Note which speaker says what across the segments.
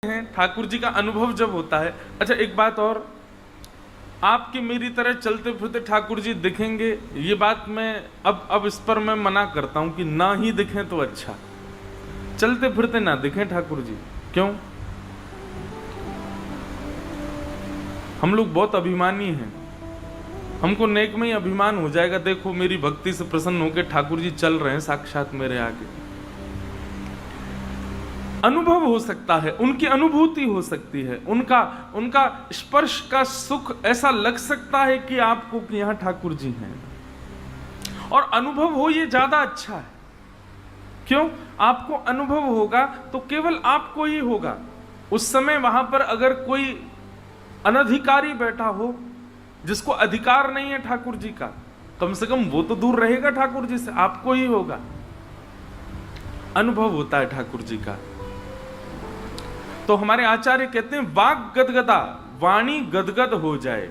Speaker 1: हैं ठाकुर जी का अनुभव जब होता है। अच्छा एक बात और, आपकी मेरी तरह चलते फिरते ठाकुर जी दिखेंगे, ये बात मैं अब इस पर मैं मना करता हूं कि ना ही दिखें तो अच्छा, चलते फिरते ना दिखें ठाकुर जी। क्यों? हम लोग बहुत अभिमानी हैं, हमको नेक में ही अभिमान हो जाएगा, देखो मेरी भक्ति से प्रसन्न होकर ठाकुर जी चल रहे हैं साक्षात मेरे आगे। अनुभव हो सकता है, उनकी अनुभूति हो सकती है, उनका स्पर्श का सुख ऐसा लग सकता है कि आपको कि यहां ठाकुर जी हैं, और अनुभव हो ये ज्यादा अच्छा है। क्यों? आपको अनुभव होगा तो केवल आपको ही होगा। उस समय वहां पर अगर कोई अनधिकारी बैठा हो जिसको अधिकार नहीं है ठाकुर जी का, कम से कम वो तो दूर रहेगा ठाकुर जी से, आपको ही होगा। अनुभव होता है ठाकुर जी का। तो हमारे आचार्य कहते हैं वाक गदगदा, वाणी गदगद हो जाए।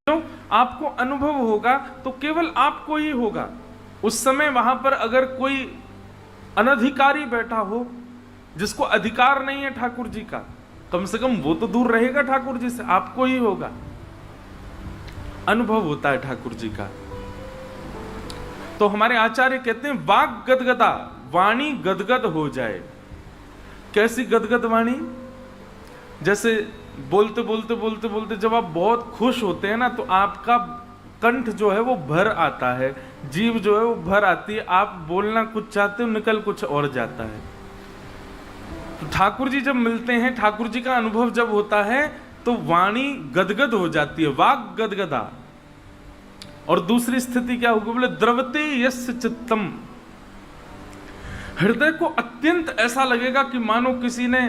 Speaker 1: क्यों? आपको अनुभव होगा तो केवल आपको ही होगा। उस समय वहां पर अगर कोई अनधिकारी बैठा हो जिसको अधिकार नहीं है ठाकुर जी का, कम से कम वो तो दूर रहेगा ठाकुर जी से, आपको ही होगा। अनुभव होता है ठाकुर जी का। तो हमारे आचार्य कहते हैं वाक गदगदा, वाणी गदगद हो जाए। कैसी गदगद वाणी? जैसे बोलते बोलते बोलते बोलते जब आप बहुत खुश होते हैं ना, तो आपका कंठ जो है वो भर आता है, जीभ जो है वो भर आती है, आप बोलना कुछ चाहते हो निकल कुछ और जाता है। तो ठाकुर जी जब मिलते हैं, ठाकुर जी का अनुभव जब होता है तो वाणी गदगद हो जाती है, वाक गदगदा। और दूसरी स्थिति क्या होगी? बोले द्रवते यस्य चित्तम, हृदय को अत्यंत ऐसा लगेगा कि मानो किसी ने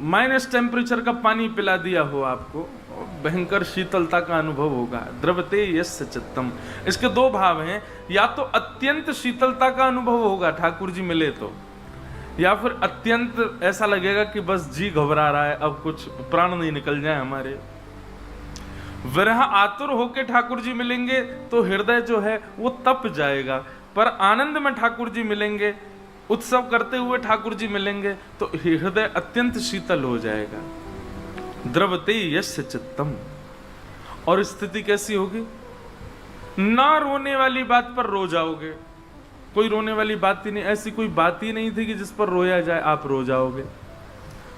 Speaker 1: माइनस टेम्परेचर का पानी पिला दिया हो आपको, भयंकर शीतलता का अनुभव होगा। द्रवते यस्य चित्तम, इसके दो भाव हैं, या तो अत्यंत शीतलता का अनुभव होगा ठाकुर जी मिले तो, या फिर अत्यंत ऐसा लगेगा कि बस जी घबरा रहा है, अब कुछ प्राण नहीं निकल जाए हमारे। विरह आतुर होके ठाकुर जी मिलेंगे तो हृदय जो है वो तप जाएगा, पर आनंद में ठाकुर जी मिलेंगे, उत्सव करते हुए ठाकुर जी मिलेंगे तो हृदय अत्यंत शीतल हो जाएगा। द्रवते यस्य चित्तम। और स्थिति कैसी होगी? ना रोने वाली बात पर रो जाओगे, कोई रोने वाली बात ही नहीं, ऐसी कोई बात ही नहीं थी कि जिस पर रोया जाए, आप रो जाओगे।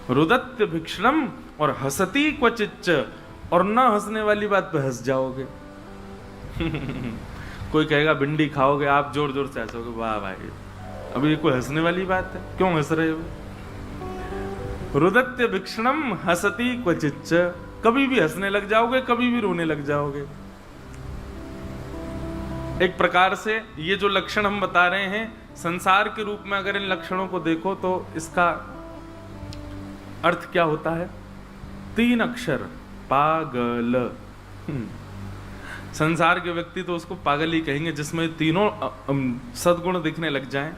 Speaker 1: रुदत्य भिक्षणम, और हसती क्वचिच्च, और ना हंसने वाली बात पे हंस जाओगे। कोई कहेगा भिंडी खाओगे, आप जोर जोर से हंसोगे, वाह भाई अभी ये कोई हंसने वाली बात है, क्यों हंस रहे हो? रुदत्य भिक्षणम हसती क्वचिच्च, कभी भी हंसने लग जाओगे, कभी भी रोने लग जाओगे। एक प्रकार से ये जो लक्षण हम बता रहे हैं संसार के रूप में, अगर इन लक्षणों को देखो तो इसका अर्थ क्या होता है? 3 अक्षर, पागल। संसार के व्यक्ति तो उसको पागल ही कहेंगे जिसमें तीनों सद्गुण दिखने लग जाएं,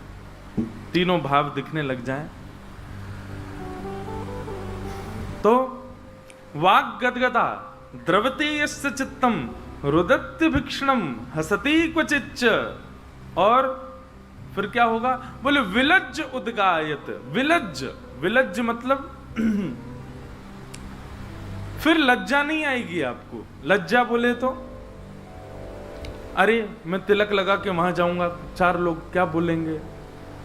Speaker 1: तीनों भाव दिखने लग जाएं। तो वाक गदगदा, द्रवते यस्य चित्तम, रुदत्य भिक्षणम, हसती क्वचिच्च, और फिर क्या होगा? बोले विलज्ज उद्गायत। विलज्ज, विलज्ज मतलब फिर लज्जा नहीं आएगी आपको। लज्जा बोले तो अरे मैं तिलक लगा के वहां जाऊंगा, 4 लोग क्या बोलेंगे,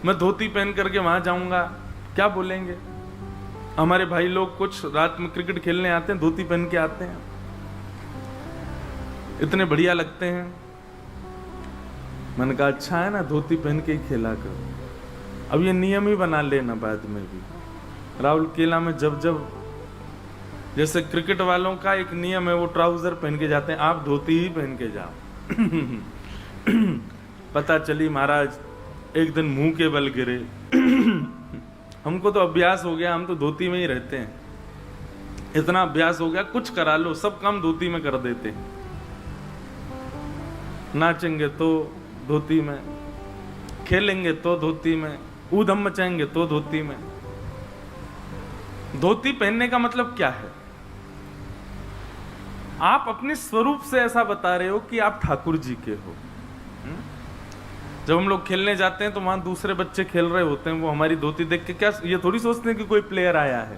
Speaker 1: मैं धोती पहन करके वहां जाऊंगा, क्या बोलेंगे। हमारे भाई लोग कुछ रात में क्रिकेट खेलने आते हैं, धोती पहन के आते हैं, इतने बढ़िया लगते हैं। मैंने कहा अच्छा है ना, धोती पहन के ही खेला करो। अब ये नियम ही बना लेना बाद में भी। राहुल केला में जब जब, जैसे क्रिकेट वालों का एक नियम है, वो ट्राउजर पहन के जाते हैं, आप धोती ही पहन के जाओ। पता चली महाराज एक दिन मुंह के बल गिरे। हमको तो अभ्यास हो गया, हम तो धोती में ही रहते हैं, इतना अभ्यास हो गया, कुछ करा लो सब काम धोती में कर देते हैं। नाचेंगे तो धोती में, खेलेंगे तो धोती में, ऊधम मचाएंगे तो धोती में। धोती पहनने का मतलब क्या है? आप अपने स्वरूप से ऐसा बता रहे हो कि आप ठाकुर जी के हो। जब हम लोग खेलने जाते हैं तो वहां दूसरे बच्चे खेल रहे होते हैं, वो हमारी धोती देख के क्या ये थोड़ी सोचते हैं कि कोई प्लेयर आया है,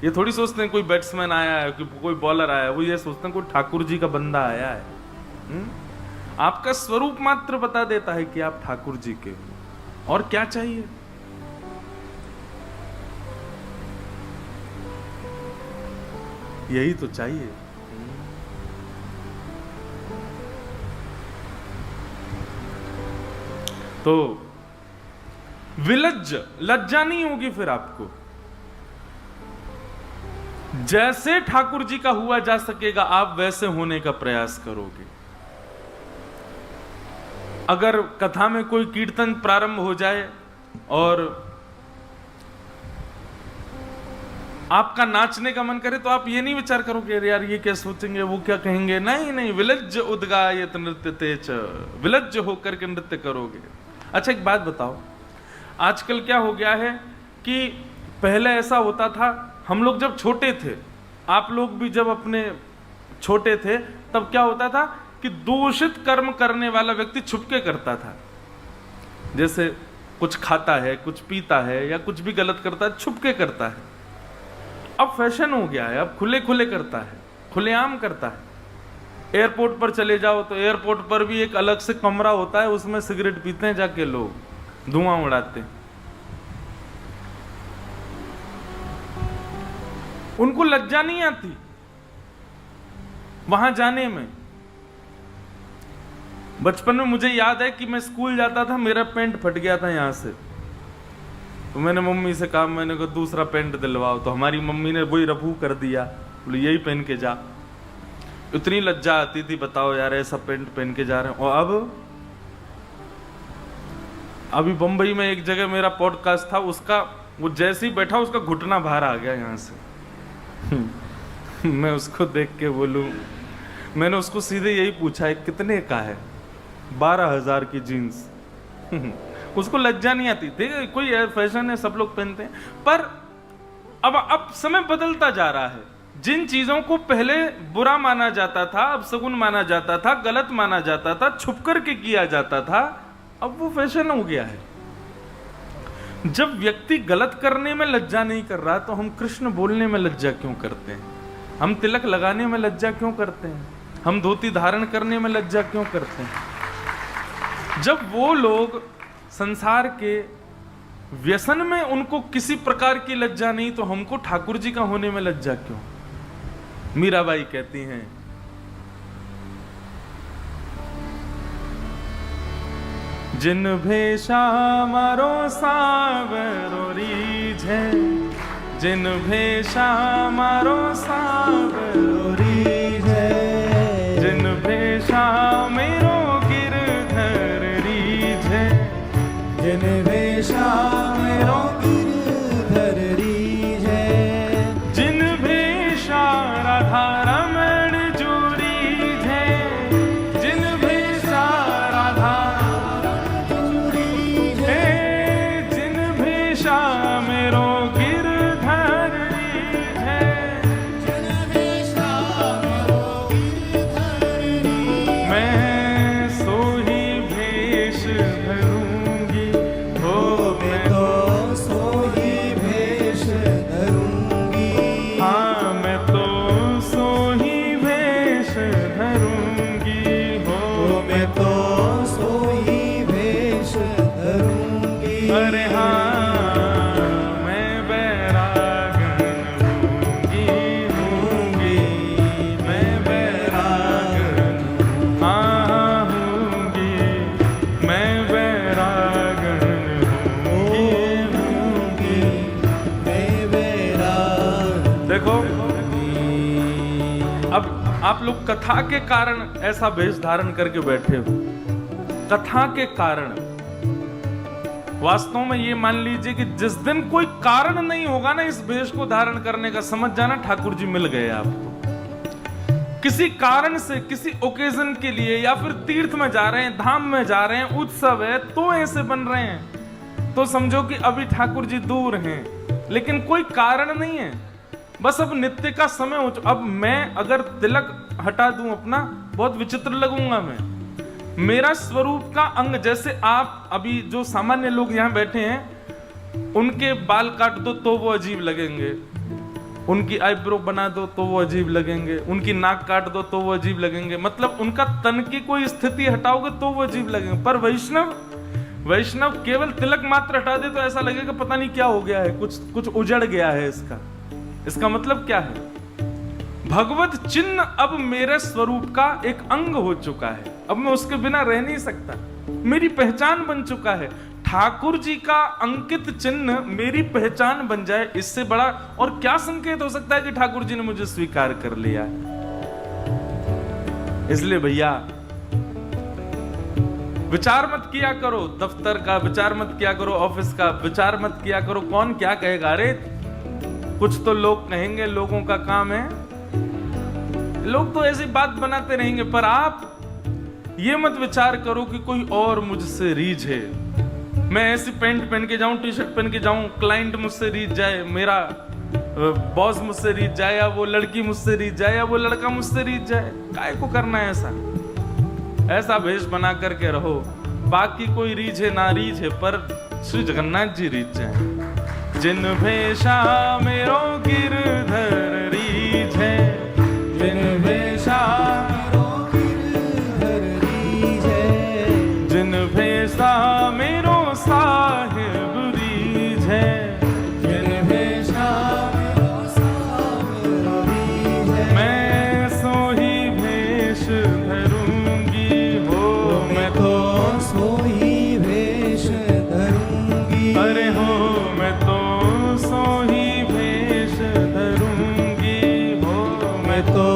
Speaker 1: ये थोड़ी सोचते हैं कोई बैट्समैन आया है, कोई बॉलर आया है, वो ये सोचते हैं कोई ठाकुर जी का बंदा आया है। आपका स्वरूप मात्र बता देता है कि आप ठाकुर जी के हो, और क्या चाहिए। यही तो चाहिए। तो विलज्ज, लज्जा नहीं होगी फिर आपको। जैसे ठाकुर जी का हुआ जा सकेगा आप वैसे होने का प्रयास करोगे। अगर कथा में कोई कीर्तन प्रारंभ हो जाए और आपका नाचने का मन करे तो आप ये नहीं विचार करोगे यार ये क्या सोचेंगे, वो क्या कहेंगे। नहीं नहीं, विलज्ज उद्गायत नृत्य तेज, विलज्ज होकर के नृत्य करोगे। अच्छा एक बात बताओ, आजकल क्या हो गया है कि पहले ऐसा होता था, हम लोग जब छोटे थे, आप लोग भी जब अपने छोटे थे तब क्या होता था कि दूषित कर्म करने वाला व्यक्ति छुपके करता था। जैसे कुछ खाता है, कुछ पीता है या कुछ भी गलत करता है, छुपके करता है। अब फैशन हो गया है, अब खुले खुले करता है, खुलेआम करता है। एयरपोर्ट पर चले जाओ तो एयरपोर्ट पर भी एक अलग से कमरा होता है, उसमें सिगरेट पीते हैं जाके लोग, धुआं उड़ाते हैं। उनको लज्जा नहीं आती वहां जाने में। बचपन में मुझे याद है कि मैं स्कूल जाता था, मेरा पैंट फट गया था यहां से, तो मैंने मम्मी से कहा, मैंने कहा दूसरा पैंट दिलवाओ, तो हमारी मम्मी ने वही रफू कर दिया, बोले यही पहन के जा। इतनी लज्जा आती थी, बताओ यार ऐसा पैंट पहन के जा रहे हैं। और अब अभी बंबई में एक जगह मेरा पॉडकास्ट था, उसका वो जैसे ही बैठा उसका घुटना बाहर आ गया यहाँ से। मैं उसको देख के बोलूं, मैंने उसको सीधे यही पूछा है कितने का है, 12,000 की जीन्स। उसको लज्जा नहीं आती थी, कोई फैशन है सब लोग पहनते हैं। पर अब समय बदलता जा रहा है, जिन चीजों को पहले बुरा माना जाता था, अब सगुन माना जाता था, गलत माना जाता था, छुप करके किया जाता था, अब वो फैशन हो गया है। जब व्यक्ति गलत करने में लज्जा नहीं कर रहा तो हम कृष्ण बोलने में लज्जा क्यों करते हैं? हम तिलक लगाने में लज्जा क्यों करते हैं? हम धोती धारण करने में लज्जा क्यों करते हैं? जब वो लोग संसार के व्यसन में उनको किसी प्रकार की लज्जा नहीं, तो हमको ठाकुर जी का होने में लज्जा क्यों? मीराबाई कहती हैं, जिन भेषा मारो सावरो रीझे, जिन भेषा मारो सावरो रीझे, जिन भेषा मेरो गिरधर रीझे, जिन भेषा मेरो गिरधर रीझे, जिन भेषा राधा रमण जो रीझे, जिन भेषा राधा जिन भेषा मेरो गिरधर रीझे, जिन भेषा मेरो गिरधर रीझे, मैं सोही भेष धरूंगी, हो मैं तो सोही भेष धरूंगी, हाँ मैं तो सोही भेष धरूंगी, हो मैं तो सोही भेष धरूंगी। अरे हाँ मैं बैरागन हूँगी, मैं बैरागन, हाँ हूँगी, मैं बैरागन हूँगी, मैं बैरागन। देखो अब आप लोग कथा के कारण ऐसा वेश धारण करके बैठे हो, कथा के कारण। वास्तव में ये मान लीजिए कि जिस दिन कोई कारण नहीं होगा ना इस वेश को धारण करने का, समझ जाना ठाकुर जी मिल गए आपको। किसी कारण से, किसी ओकेजन के लिए, या फिर तीर्थ में जा रहे हैं, धाम में जा रहे हैं, उत्सव है तो ऐसे बन रहे हैं, तो समझो कि अभी ठाकुर जी दूर हैं, लेकिन कोई कारण नहीं है, बस अब नित्य का समय हो। अब मैं अगर तिलक हटा दूं अपना, बहुत विचित्र लगूंगा। मेरा स्वरूप का अंग, जैसे आप अभी जो सामान्य लोग यहाँ बैठे हैं, उनके बाल काट दो तो वो अजीब लगेंगे, उनकी आईब्रो बना दो तो वो अजीब लगेंगे, उनकी नाक काट दो तो वो अजीब लगेंगे, मतलब उनका तन की कोई स्थिति हटाओगे तो वो अजीब लगेंगे। पर वैष्णव केवल तिलक मात्र हटा दे तो ऐसा लगेगा पता नहीं क्या हो गया है, कुछ उजड़ गया है। इसका मतलब क्या है? भगवत चिन्ह अब मेरे स्वरूप का एक अंग हो चुका है, अब मैं उसके बिना रह नहीं सकता, मेरी पहचान बन चुका है। ठाकुर जी का अंकित चिन्ह मेरी पहचान बन जाए, इससे बड़ा और क्या संकेत हो सकता है कि ठाकुर जी ने मुझे स्वीकार कर लिया है। इसलिए भैया विचार मत किया करो दफ्तर का, विचार मत किया करो ऑफिस का, विचार मत किया करो कौन क्या कहेगा। अरे कुछ तो लोग कहेंगे, लोगों का काम है, लोग तो ऐसी बात बनाते रहेंगे, पर आप ये मत विचार करो कि कोई और मुझसे रीझे, मैं ऐसी पैंट पहन के जाऊं, टी शर्ट पहन के जाऊं, क्लाइंट मुझसे रीझ जाए, मेरा बॉस मुझसे रीझ जाए, या वो लड़की मुझसे रीझ जाए, या वो लड़का मुझसे रीझ जाए। काय को करना है ऐसा भेष बना करके रहो, बाकी कोई रीझे ना रीझे, पर श्री जगन्नाथ जी रीझ जाए। जिन भेषा मेरो गिरधर रीझे, जिन भेषा जिन भेषा मेरो साहिब रीझे, जिन भेषा मेरो साहिब रीझे, मैं सोही भेष धरूंगी हो, मैं तो सोही भेष धरूंगी, अरे हो मैं तो सोही भेष धरूंगी हो, मैं तो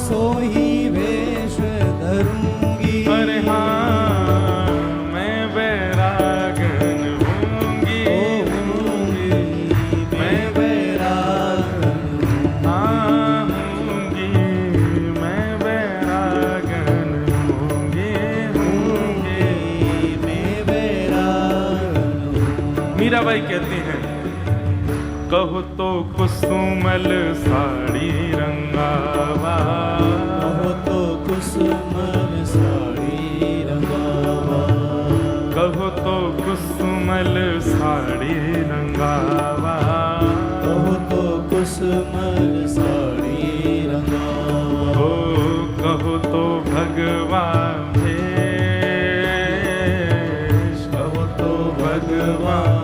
Speaker 1: सोही भेष धरूंगी, अरे हाँ मीराबाई कहती हैं, कहो तो कुसुमल साड़ी रंगावा, कहो तो कुसुमल साड़ी रंगावा, कहो तो कुसुमल साड़ी रंगावा, कहो तो कुसुमल साड़ी रंगावा, हो कहो तो भगवान भेष, कहो तो भगवान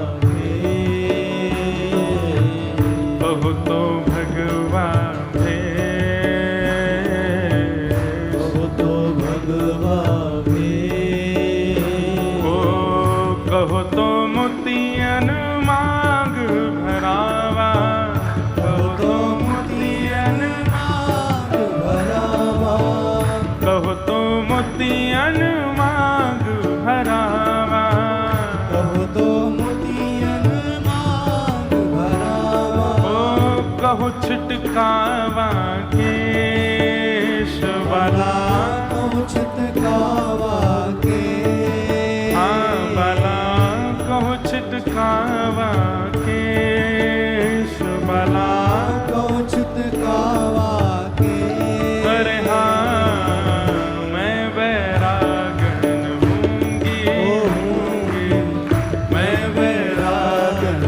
Speaker 1: छिटकावा केश वाला, कहूँ छिटकावा के, हाँ वाला कहूँ छिटकावा केश वाला, कहूँ छिटकावा के, अरे हाँ मैं बैरागन हूँगी, मैं बैरागन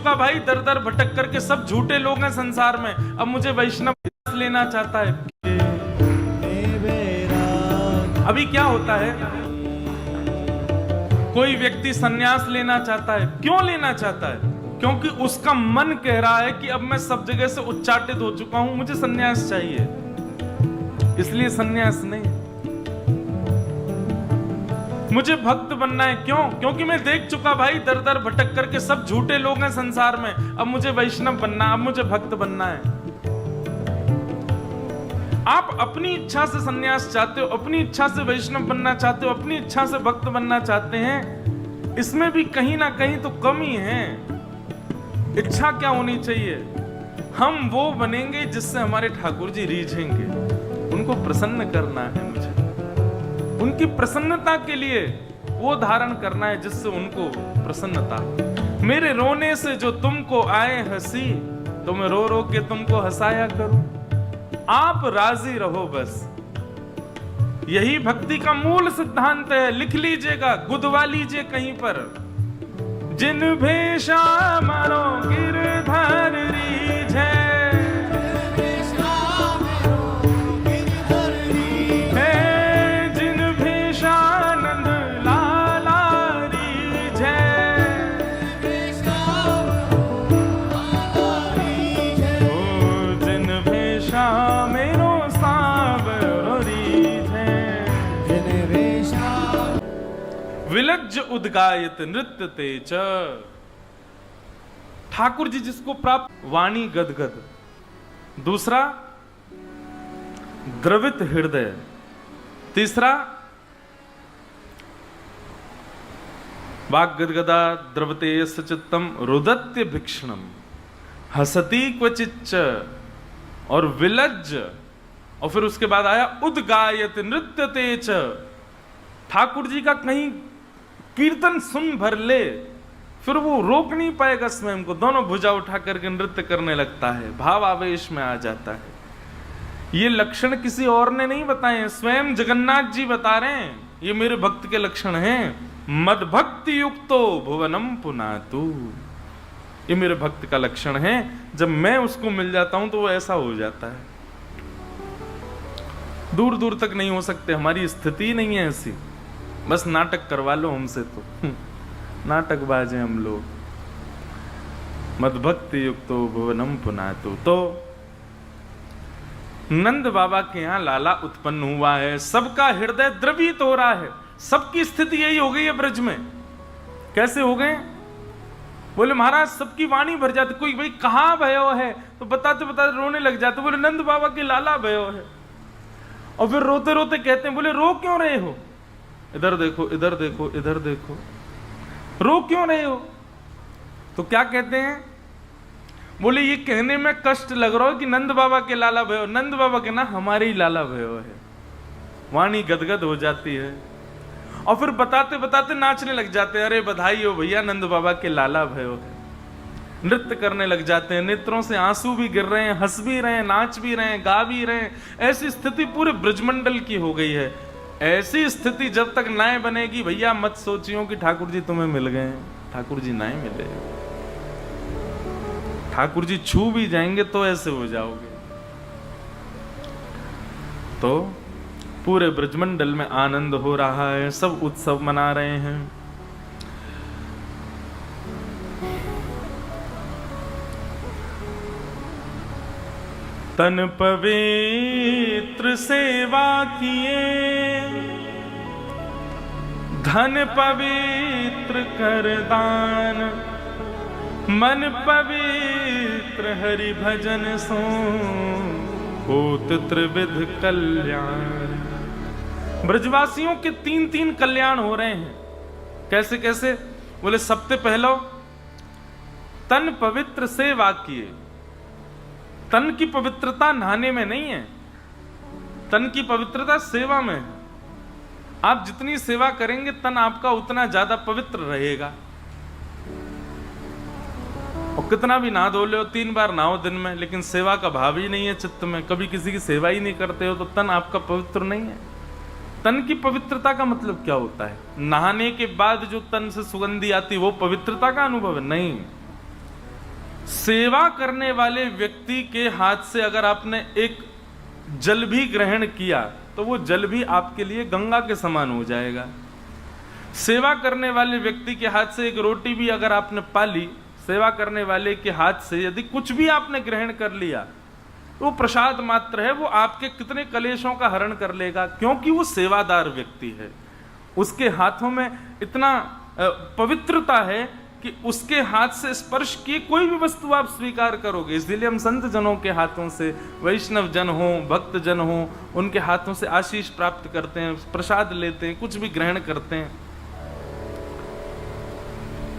Speaker 1: भाई दर दर भटक करके, सब झूठे लोग हैं संसार में, अब मुझे वैष्णव लेना चाहता है। अभी क्या होता है, कोई व्यक्ति सन्यास लेना चाहता है, क्यों लेना चाहता है? क्योंकि उसका मन कह रहा है कि अब मैं सब जगह से उच्चाटित हो चुका हूं, मुझे सन्यास चाहिए, इसलिए सन्यास नहीं। मुझे भक्त बनना है। क्यों? क्योंकि मैं देख चुका भाई, दर दर भटक करके सब झूठे लोग हैं संसार में। अब मुझे वैष्णव बनना, अब मुझे भक्त बनना है। आप अपनी इच्छा से सन्यास चाहते हो, अपनी इच्छा से वैष्णव बनना चाहते हो, अपनी इच्छा से भक्त बनना चाहते हैं, इसमें भी कहीं ना कहीं तो कमी है। इच्छा क्या होनी चाहिए? हम वो बनेंगे जिससे हमारे ठाकुर जी रीझेंगे। उनको प्रसन्न करना है मुझे, उनकी प्रसन्नता के लिए वो धारण करना है जिससे उनको प्रसन्नता। मेरे रोने से जो तुमको आए हंसी, तो मैं रो रो के तुमको हंसाया करूं। आप राजी रहो बस, यही भक्ति का मूल सिद्धांत है। लिख लीजिएगा, गुदवा लीजिए कहीं पर। जिन भेषा मारो गिरधर रीझे, जिन भेषा नंद लाला रीझे, जिन भेषा मेरो सावर रीझे, विलज्ज उद्गायत नृत्य तेज। ठाकुर जी जिसको प्राप्त, वाणी गदगद। दूसरा, द्रवित हृदय। तीसरा, वाग गदगदा द्रवते सचित्तम रुदत्य भिक्षणम, हसती क्वचिच्च, और विलज्ज। और फिर उसके बाद आया उद्गायत नृत्य तेज। ठाकुर जी का कहीं कीर्तन सुन भर ले, फिर वो रोक नहीं पाएगा स्वयं को, दोनों भुजा उठा करके नृत्य करने लगता है, भाव आवेश में आ जाता है। ये लक्षण किसी और ने नहीं बताए, स्वयं जगन्नाथ जी बता रहे हैं, ये मेरे भक्त के लक्षण हैं। मद भक्ति युक्तो भुवनम पुनातु, ये मेरे भक्त का लक्षण है। जब मैं उसको मिल जाता हूं तो वो ऐसा हो जाता है। दूर दूर तक नहीं हो सकते, हमारी स्थिति नहीं है ऐसी। बस नाटक करवा लो हमसे तो नाटकबाज हैं हम लोग। मदभक्ति युक्तो भुवनम पुनातु। तो नंद बाबा के यहां लाला उत्पन्न हुआ है, सबका हृदय द्रवित हो रहा है। सबकी स्थिति यही हो गई है ब्रज में। कैसे हो गए? बोले महाराज सबकी वाणी भर जाती, कोई भाई कहां भयो है तो बताते बताते रोने लग जाते। बोले नंद बाबा के लाला भयो है। और फिर रोते रोते कहते हैं, बोले रो क्यों रहे हो? इधर देखो, इधर देखो, इधर देखो, रो क्यों रहे हो? तो क्या कहते हैं? बोले ये कहने में कष्ट लग रहा हो कि नंद बाबा के लाला भयो। नंद बाबा के ना, हमारे ही लाला भयो है। वाणी गदगद हो जाती है और फिर बताते बताते नाचने लग जाते हैं। अरे बधाई हो भैया, नंद बाबा के लाला भयो है। नृत्य करने लग जाते हैं, नेत्रों से आंसू भी गिर रहे हैं, हंस भी रहे हैं, नाच भी रहे हैं, गा भी रहे हैं। ऐसी स्थिति पूरे ब्रजमंडल की हो गई है। ऐसी स्थिति जब तक नाय बनेगी भैया, मत सोचियो कि ठाकुर जी तुम्हें मिल गए। ठाकुर जी नाय मिले, ठाकुर जी छू भी जाएंगे तो ऐसे हो जाओगे। तो पूरे ब्रजमंडल में आनंद हो रहा है, सब उत्सव मना रहे हैं। तन पवित्र सेवा किए, धन पवित्र कर दान, मन पवित्र हरि भजन सो, होत त्रिविध कल्याण। ब्रजवासियों के 3-3 कल्याण हो रहे हैं। कैसे कैसे? बोले सबसे पहला, तन पवित्र सेवा किए। तन की पवित्रता नहाने में नहीं है, तन की पवित्रता सेवा में है। आप जितनी सेवा करेंगे तन आपका उतना ज्यादा पवित्र रहेगा। और कितना भी नहा धो लो, 3 बार नहाओ दिन में, लेकिन सेवा का भाव ही नहीं है चित्त में, कभी किसी की सेवा ही नहीं करते हो, तो तन आपका पवित्र नहीं है। तन की पवित्रता का मतलब क्या होता है? नहाने के बाद जो तन से सुगंधी आती वो पवित्रता का अनुभव है? नहीं। सेवा करने वाले व्यक्ति के हाथ से अगर आपने एक जल भी ग्रहण किया तो वो जल भी आपके लिए गंगा के समान हो जाएगा। सेवा करने वाले व्यक्ति के हाथ से एक रोटी भी अगर आपने पा ली, सेवा करने वाले के हाथ से यदि कुछ भी आपने ग्रहण कर लिया तो वो प्रसाद मात्र है, वो आपके कितने कलेशों का हरण कर लेगा, क्योंकि वो सेवादार व्यक्ति है। उसके हाथों में इतना पवित्रता है कि उसके हाथ से स्पर्श किए कोई भी वस्तु आप स्वीकार करोगे। इसलिए हम संत जनों के हाथों से, वैष्णव जन हो, भक्त जन हो, उनके हाथों से आशीष प्राप्त करते हैं, प्रसाद लेते हैं, कुछ भी ग्रहण करते हैं।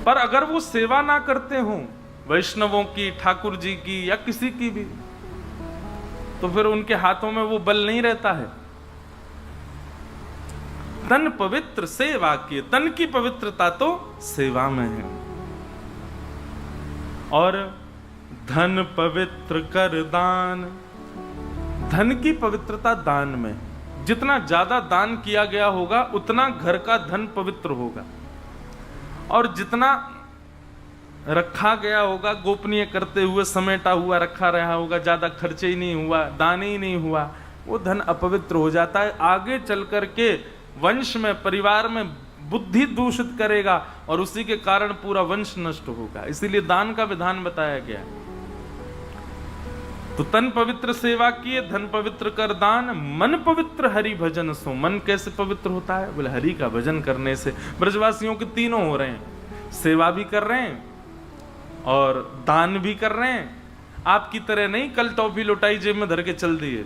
Speaker 1: पर अगर वो सेवा ना करते हो वैष्णवों की, ठाकुर जी की या किसी की भी, तो फिर उनके हाथों में वो बल नहीं रहता है। तन पवित्र सेवा किए, तन की पवित्रता तो सेवा में है। और धन पवित्र कर दान, धन की पवित्रता दान में। जितना ज्यादा दान किया गया होगा उतना घर का धन पवित्र होगा, और जितना रखा गया होगा गोपनीय करते हुए, समेटा हुआ रखा रहा होगा, ज्यादा खर्चे ही नहीं हुआ, दान ही नहीं हुआ, वो धन अपवित्र हो जाता है। आगे चल करके वंश में, परिवार में बुद्धि दूषित करेगा और उसी के कारण पूरा वंश नष्ट होगा। इसीलिए दान का विधान बताया गया। तो तन पवित्र सेवा किए, धन पवित्र कर दान, मन पवित्र हरि भजन सो। मन कैसे पवित्र होता है? बोले हरि का भजन करने से। ब्रजवासियों के तीनों हो रहे हैं, सेवा भी कर रहे हैं और दान भी कर रहे हैं। आपकी तरह नहीं कल टॉफी लुटाई जेब में धर के चल दिए।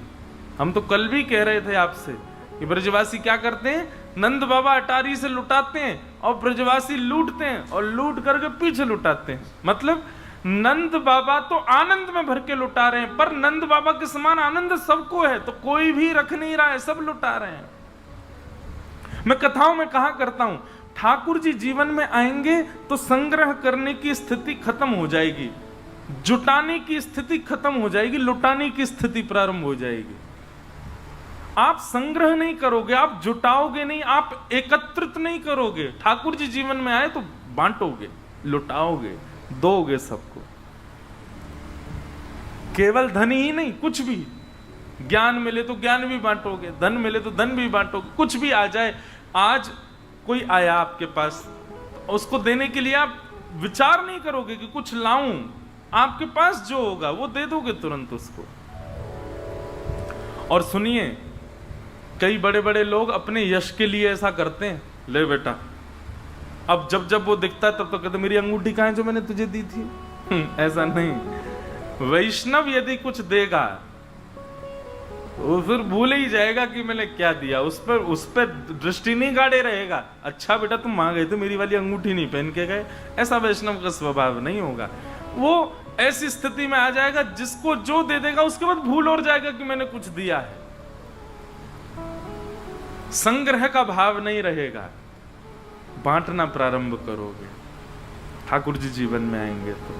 Speaker 1: हम तो कल भी कह रहे थे आपसे कि ब्रजवासी क्या करते हैं, नंद बाबा अटारी से लुटाते हैं और ब्रजवासी लूटते हैं और लूट करके पीछे लुटाते हैं। मतलब नंद बाबा तो आनंद में भर के लुटा रहे हैं, पर नंद बाबा के समान आनंद सबको है, तो कोई भी रख नहीं रहा है, सब लुटा रहे हैं। मैं कथाओं में कहा करता हूं, ठाकुर जी जीवन में आएंगे तो संग्रह करने की स्थिति खत्म हो जाएगी, जुटाने की स्थिति खत्म हो जाएगी, लुटाने की स्थिति प्रारंभ हो जाएगी। आप संग्रह नहीं करोगे, आप जुटाओगे नहीं, आप एकत्रित नहीं करोगे। ठाकुर जी जीवन में आए तो बांटोगे, लुटाओगे, दोगे सबको। केवल धन ही नहीं, कुछ भी, ज्ञान मिले तो ज्ञान भी बांटोगे, धन मिले तो धन भी बांटोगे, कुछ भी आ जाए। आज कोई आया आपके पास, उसको देने के लिए आप विचार नहीं करोगे कि कुछ लाऊं, आपके पास जो होगा वो दे दोगे तुरंत उसको। और सुनिए, कई बड़े बड़े लोग अपने यश के लिए ऐसा करते हैं, ले बेटा, अब जब जब वो दिखता है तब तो कहते मेरी अंगूठी कहाँ है जो मैंने तुझे दी थी। ऐसा नहीं। वैष्णव यदि कुछ देगा वो फिर भूल ही जाएगा कि मैंने क्या दिया, उस पर दृष्टि नहीं गाड़े रहेगा। अच्छा बेटा तुम वहां गए थे, मेरी वाली अंगूठी नहीं पहन के गए। ऐसा वैष्णव का स्वभाव नहीं होगा। वो ऐसी स्थिति में आ जाएगा जिसको जो दे देगा उसके बाद भूल और जाएगा कि मैंने कुछ दिया है। संग्रह का भाव नहीं रहेगा, बांटना प्रारंभ करोगे। ठाकुर जी जीवन में आएंगे तो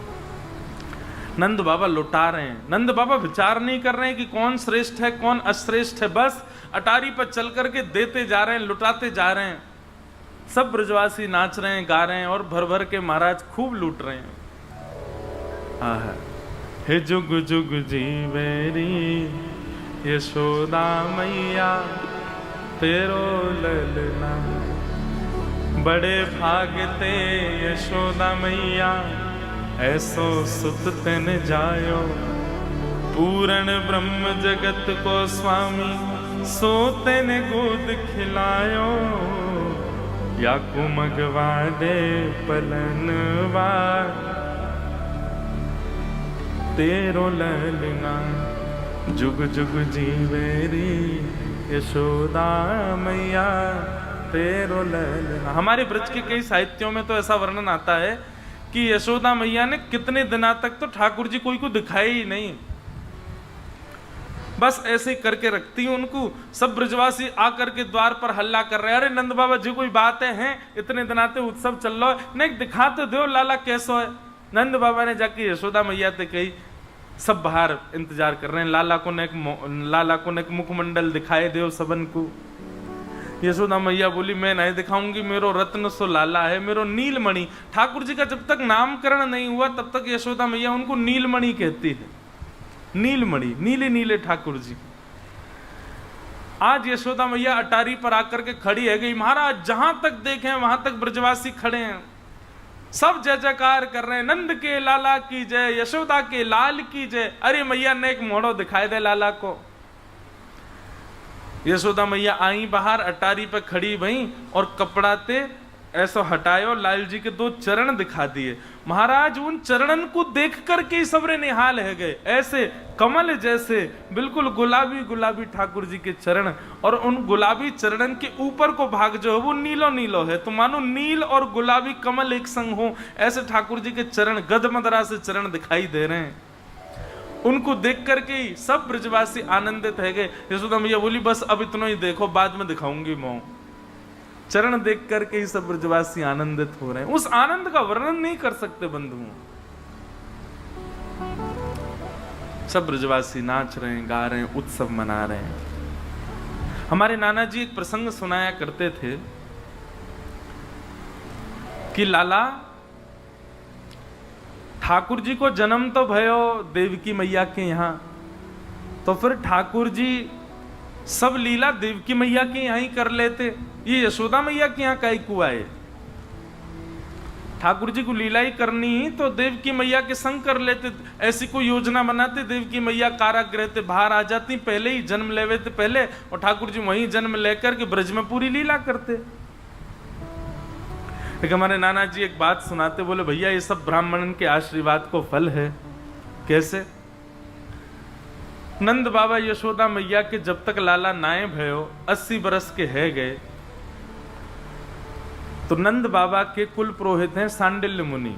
Speaker 1: नंद बाबा लुटा रहे हैं। नंद बाबा विचार नहीं कर रहे हैं कि कौन श्रेष्ठ है कौन अश्रेष्ठ है, बस अटारी पर चल करके देते जा रहे हैं, लुटाते जा रहे हैं। सब ब्रजवासी नाच रहे हैं, गा रहे हैं और भर भर के महाराज खूब लूट रहे हैं। हे जुग जुग जीवेरी यशोदा मैया तेरो ललना, बड़े भागते यशोदा मैया ऐसो सुत तेन जायो। पूर्ण ब्रह्म जगत को स्वामी सो तेन गोद खिलायो। या को मगवा दे पलनवा तेरो ललना, जुग जुग जीवेरी यशोदा मैया तेरो ललना। हमारे ब्रज के कई साहित्यों में तो ऐसा वर्णन आता है कि यशोदा मैया ने कितने दिनों तक तो ठाकुर जी कोई को दिखाए ही नहीं, बस ऐसे करके रखती हैं उनको। सब ब्रजवासी आकर के द्वार पर हल्ला कर रहे हैं, अरे नंद बाबा जी कोई बात है, इतने दिन आते उत्सव चल रहा है, नहीं दिखा तो दो लाला कैसो है। नंद बाबा ने जाके यशोदा मैया से कही, सब बाहर इंतजार कर रहे हैं, लाला को ने एक मुखमंडल दिखाए दो सबन को। यशोदा मैया बोली मैं नहीं दिखाऊंगी, मेरो रत्न सो लाला है, मेरो नीलमणि। ठाकुर जी का जब तक नामकरण नहीं हुआ तब तक यशोदा मैया उनको नीलमणि कहती है। नीलमणि, नीले नीले ठाकुर जी। आज यशोदा मैया अटारी पर आकर के खड़ी है गई, महाराज जहां तक देखें वहां तक ब्रजवासी खड़े हैं, सब जय जयकार कर रहे हैं, नंद के लाला की जय, यशोदा के लाल की जय। अरे मैया ने एक मोड़ो दिखाई दे लाला को। यशोदा मैया आई बाहर, अटारी पे खड़ी भई और कपड़ा ते ऐसा हटायो, लाल जी के 2 चरण दिखा दिए। महाराज उन चरणन को देख करके ही सबरे निहाल है गए, ऐसे कमल जैसे बिल्कुल गुलाबी गुलाबी ठाकुर जी के चरण, और उन गुलाबी चरणन के ऊपर को भाग जो है वो नीलो नीलो है, तो मानो नील और गुलाबी कमल एक संग हो, ऐसे ठाकुर जी के चरण गदमदरा से चरण दिखाई दे रहे हैं। उनको देख करके ही सब ब्रजवासी आनंदित है गए। यशोदा मैया बोली बस अब इतना ही देखो, बाद में दिखाऊंगी मैं। चरण देख करके ही सब ब्रजवासी आनंदित हो रहे हैं। उस आनंद का वर्णन नहीं कर सकते बंधुओं। सब ब्रजवासी नाच रहे हैं, गा रहे हैं, उत्सव मना रहे हैं। हमारे नाना जी एक प्रसंग सुनाया करते थे कि लाला ठाकुर जी को जन्म तो भयो देवकी मैया के यहाँ, तो फिर ठाकुर जी सब लीला देवकी मैया के यहाँ ही कर लेते, ये यशोदा मैया के यहाँ काहे को आए? ठाकुर जी को लीला ही करनी ही तो देवकी मैया के संग कर लेते। ऐसी कोई योजना बनाते, देवकी मैया कारागृह से बाहर आ जाती, पहले ही जन्म लेवे थे पहले, और ठाकुर जी वहीं जन्म लेकर के ब्रज में पूरी लीला करते। एक हमारे नाना जी एक बात सुनाते, बोले भैया ये सब ब्राह्मणन के आशीर्वाद को फल है। कैसे? नंद बाबा यशोदा मैया के जब तक लाला नाए भयो 80 बरस के है गए, तो नंद बाबा के कुल पुरोहित हैं सांडिल्य मुनि।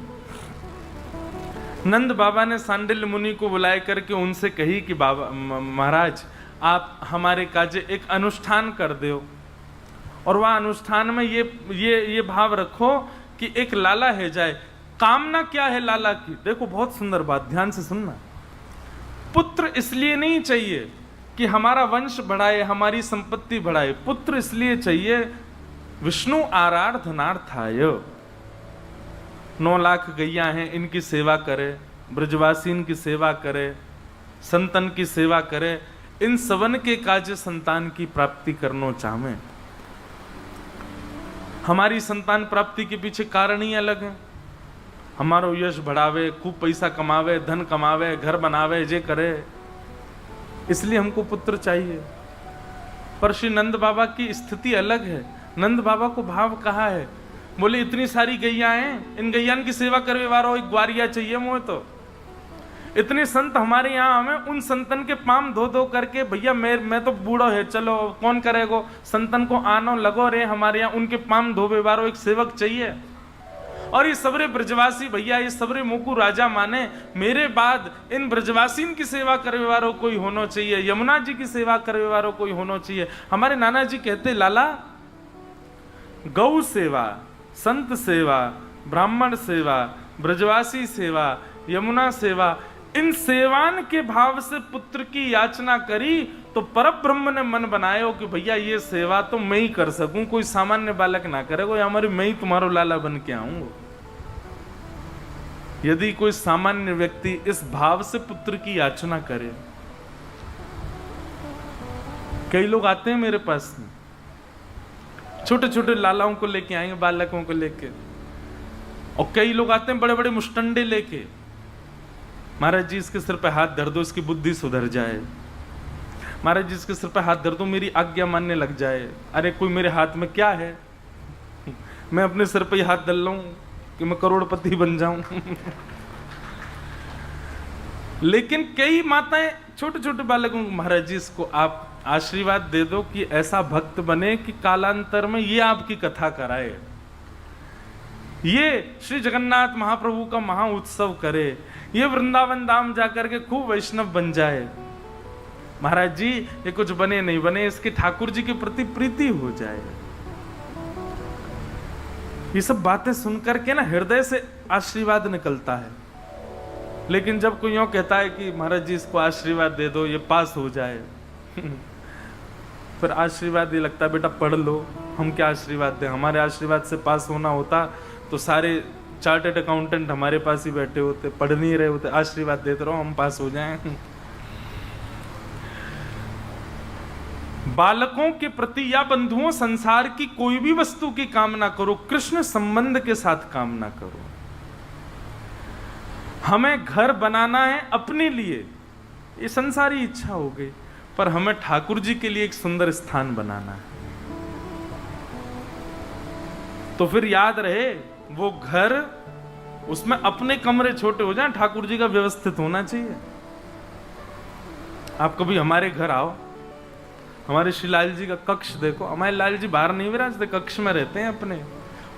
Speaker 1: नंद बाबा ने सांडिल्य मुनि को बुलाए करके उनसे कही कि बाबा महाराज आप हमारे काजे एक अनुष्ठान कर दो, और वह अनुष्ठान में ये भाव रखो कि एक लाला है जाए। कामना क्या है लाला की? देखो बहुत सुंदर बात, ध्यान से सुनना। पुत्र इसलिए नहीं चाहिए कि हमारा वंश बढ़ाए, हमारी संपत्ति बढ़ाए, पुत्र इसलिए चाहिए विष्णु आराधनार्थाय। 9 लाख गैया हैं, इनकी सेवा करे, ब्रजवासी इनकी सेवा करे, संतन की सेवा करे, इन सवन के काज संतान की प्राप्ति करनो चाहे। हमारी संतान प्राप्ति के पीछे कारण ही अलग है। हमारो यश बढ़ावे, खूब पैसा कमावे, धन कमावे, घर बनावे, जे करे, इसलिए हमको पुत्र चाहिए। पर श्री नंद बाबा की स्थिति अलग है। नंद बाबा को भाव कहा है, बोले इतनी सारी गैया हैं, इन गैयान की सेवा करवे वारो एक ग्वारिया चाहिए मोह। तो इतने संत हमारे यहाँ, हमें उन संतन के पाम धो धो करके, भैया मैं तो बूढ़ो है, चलो कौन करेगो, संतन को आनो लगो रे हमारे यहाँ, उनके पाम धोबे वारो एक सेवक चाहिए। और ये सबरे ब्रजवासी भैया, ये सबरे मुकु राजा माने, मेरे बाद इन ब्रजवासी की सेवा करवे वारो कोई होना चाहिए, यमुना जी की सेवा करवे वारो कोई होना चाहिए। हमारे नाना जी कहते लाला गौ सेवा, संत सेवा, ब्राह्मण सेवा, ब्रजवासी सेवा, यमुना सेवा, इन सेवान के भाव से पुत्र की याचना करी तो परब्रह्म ने मन बनायो कि भैया ये सेवा तो मैं ही कर सकूं, कोई सामान्य बालक ना करेगा, या हमारी मैं ही तुम्हारो लाला बन के आऊंगा। यदि कोई सामान्य व्यक्ति इस भाव से पुत्र की याचना करे, कई लोग आते हैं मेरे पास, छोटे छोटे लालाओं को लेके आएंगे, बालकों को लेके, और कई लोग आते हैं बड़े बड़े मुष्टंडे लेके, महाराज जी इसके सिर पे हाथ धर दो, इसकी बुद्धि सुधर जाए, महाराज जी इसके सिर पे हाथ धर दो, मेरी आज्ञा मानने लग जाए। अरे कोई मेरे हाथ में क्या है, मैं अपने सिर पे हाथ धर लूं कि मैं करोड़पति बन जाऊं। लेकिन कई माताएं छोटे छोटे बालकों को, महाराज जी इसको आप आशीर्वाद दे दो कि ऐसा भक्त बने कि कालांतर में ये आपकी कथा कराए, ये श्री जगन्नाथ महाप्रभु का महा उत्सव करे, ये वृंदावन धाम जाकर के खूब वैष्णव बन जाए। महाराज जी ये कुछ बने नहीं बने, इसके ठाकुर जी के प्रति प्रीति हो जाए। ये सब बातें सुनकर के ना हृदय से आशीर्वाद निकलता है। लेकिन जब कोई यूं कहता है कि महाराज जी इसको आशीर्वाद दे दो ये पास हो जाए, फिर आशीर्वाद ये लगता है बेटा पढ़ लो, हम क्या आशीर्वाद दें, हमारे आशीर्वाद से पास होना होता तो सारे चार्टर्ड अकाउंटेंट हमारे पास ही बैठे होते, पढ़ नहीं रहे होते, आशीर्वाद देते रहो हम पास हो जाएं। बालकों के प्रति या बंधुओं संसार की कोई भी वस्तु की कामना करो, कृष्ण संबंध के साथ कामना करो। हमें घर बनाना है अपने लिए, ये संसारी इच्छा हो गई, पर हमें ठाकुर जी के लिए एक सुंदर स्थान बनाना है। तो फिर याद रहे वो घर, उसमें अपने कमरे छोटे हो जाएं, ठाकुर जी का व्यवस्थित होना चाहिए। आप कभी हमारे घर आओ, हमारे श्री लाल जी का कक्ष देखो। हमारे लाल जी बाहर नहीं विराजते, कक्ष में रहते हैं अपने।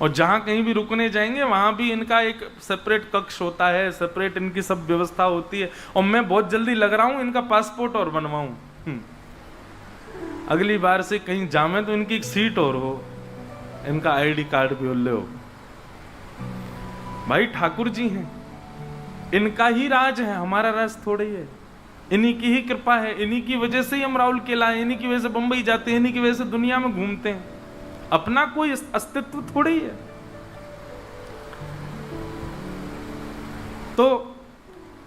Speaker 1: और जहां कहीं भी रुकने जाएंगे वहां भी इनका एक सेपरेट कक्ष होता है, सेपरेट इनकी सब व्यवस्था होती है। और मैं बहुत जल्दी लग रहा हूं इनका पासपोर्ट और बनवाऊं, अगली बार से कहीं जामे तो इनकी एक सीट और हो, इनका आईडी कार्ड भी ले हो। भाई ठाकुर जी हैं, इनका ही राज है, हमारा राज थोड़ा ही है। इन्हीं की ही कृपा है, इन्हीं की वजह से ही हम राउल केला है, इन्हीं की वजह से बंबई जाते हैं, इन्हीं की वजह से दुनिया में घूमते हैं। अपना कोई अस्तित्व थोड़ा ही है। तो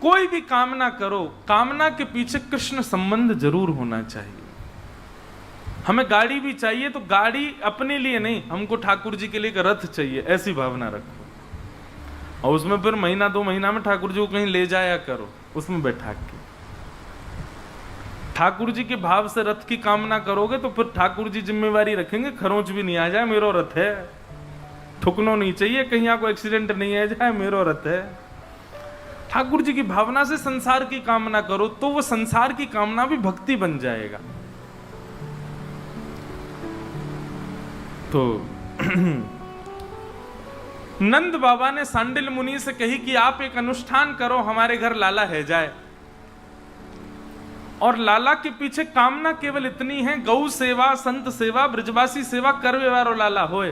Speaker 1: कोई भी कामना करो, कामना के पीछे कृष्ण संबंध जरूर होना चाहिए। हमें गाड़ी भी चाहिए तो गाड़ी अपने लिए नहीं, हमको ठाकुर जी के लिए एक रथ चाहिए, ऐसी भावना रखो। और उसमें फिर महीना 2 महीना में ठाकुर जी को कहीं ले जाया करो, उसमें बैठा के। ठाकुर जी के भाव से रथ की कामना करोगे तो फिर ठाकुर जी जिम्मेवारी रखेंगे, खरोंच भी नहीं आ जाए, मेरो रथ है, ठुकनो नहीं चाहिए, कहीं आपको एक्सीडेंट नहीं आ जाए, मेरो रथ है। ठाकुर जी की भावना से संसार की कामना करो तो वो संसार की कामना भी भक्ति बन जाएगा। तो नंद बाबा ने सांडिल मुनि से कही कि आप एक अनुष्ठान करो, हमारे घर लाला है जाए। और लाला के पीछे कामना केवल इतनी है, गौ सेवा, संत सेवा, ब्रजवासी सेवा करवे वारो लाला होए।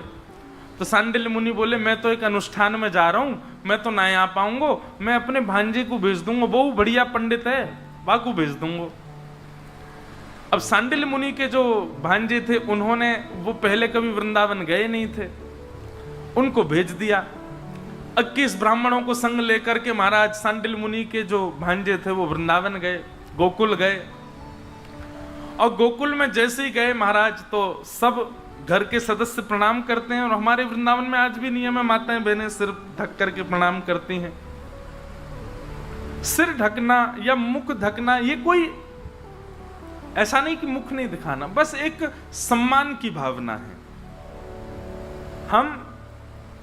Speaker 1: तो सांडिल मुनि बोले मैं तो एक अनुष्ठान में जा रहा हूं, मैं तो ना आ पाऊंगा, मैं अपने भांजे को भेज दूंगा, वो बढ़िया पंडित है, वहां को भेज दूंगा। अब सांडिल मुनि के जो भांजे थे उन्होंने, वो पहले कभी वृंदावन गए नहीं थे, उनको भेज दिया। 21 ब्राह्मणों को संग लेकर के महाराज सांडिल मुनि के जो भांजे थे वो वृंदावन गए, गोकुल गए। और गोकुल में जैसे ही गए महाराज तो सब घर के सदस्य प्रणाम करते हैं। और हमारे वृंदावन में आज भी नियम है, माताएं बहनें सिर ढक करके प्रणाम करती हैं। सिर ढकना या मुख ढकना ये कोई ऐसा नहीं कि मुख नहीं दिखाना, बस एक सम्मान की भावना है। हम